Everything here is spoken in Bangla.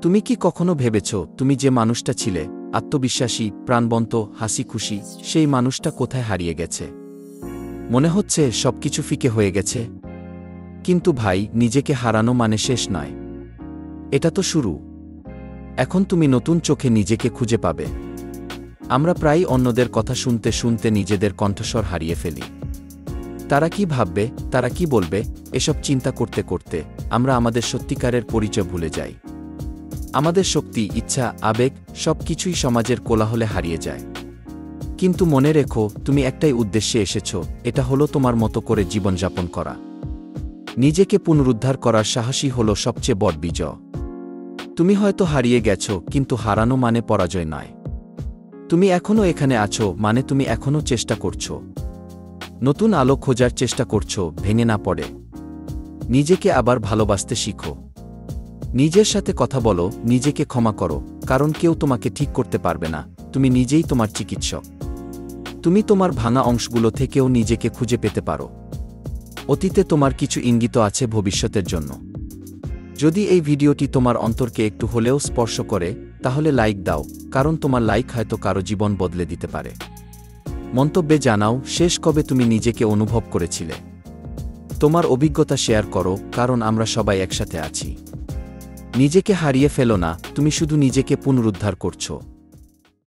তুমি কি কখনো ভেবেছ তুমি যে মানুষটা ছিলে, আত্মবিশ্বাসী, প্রাণবন্ত, হাসি খুশি, সেই মানুষটা কোথায় হারিয়ে গেছে? মনে হচ্ছে সবকিছু ফিকে হয়ে গেছে। কিন্তু ভাই, নিজেকে হারানো মানে শেষ নয়। এটা তো শুরু। এখন তুমি নতুন চোখে নিজেকে খুঁজে পাবে। আমরা প্রায়ই অন্যদের কথা শুনতে শুনতে নিজেদের কণ্ঠস্বর হারিয়ে ফেলি। তারা কি ভাববে, তারা কি বলবে, এসব চিন্তা করতে করতে আমরা আমাদের সত্যিকারের পরিচয় ভুলে যাই। আমাদের শক্তি, ইচ্ছা, আবেগ সব কিছুই সমাজের কোলাহলে হারিয়ে যায়। কিন্তু মনে রেখো, তুমি একটাই উদ্দেশ্যে এসেছ, এটা হলো তোমার মতো করে জীবনযাপন করা। নিজেকে পুনরুদ্ধার করার সাহসই হলো সবচেয়ে বড় বিজয়। তুমি হয়তো হারিয়ে গেছ, কিন্তু হারানো মানে পরাজয় নয়। তুমি এখনও এখানে আছো, মানে তুমি এখনও চেষ্টা করছো। নতুন আলো খোঁজার চেষ্টা করছো, ভেঙে না পড়ে। নিজেকে আবার ভালোবাসতে শিখো। নিজের সাথে কথা বলো, নিজেকে ক্ষমা করো, কারণ কেউ তোমাকে ঠিক করতে পারবে না। তুমি নিজেই তোমার চিকিৎসক। তুমি তোমার ভাঙা অংশগুলো থেকেও নিজেকে খুঁজে পেতে পারো। অতীতে তোমার কিছু ইঙ্গিত আছে ভবিষ্যতের জন্য। যদি এই ভিডিওটি তোমার অন্তরকে একটু হলেও স্পর্শ করে, তাহলে লাইক দাও, কারণ তোমার লাইক হয়তো কারো জীবন বদলে দিতে পারে। মন্তব্যে জানাও শেষ কবে তুমি নিজেকে অনুভব করেছিলে। তোমার অভিজ্ঞতা শেয়ার করো, কারণ আমরা সবাই একসাথে আছি। নিজেকে হারিয়ে ফেলো না, তুমি শুধু নিজেকে পুনরুদ্ধার করছো।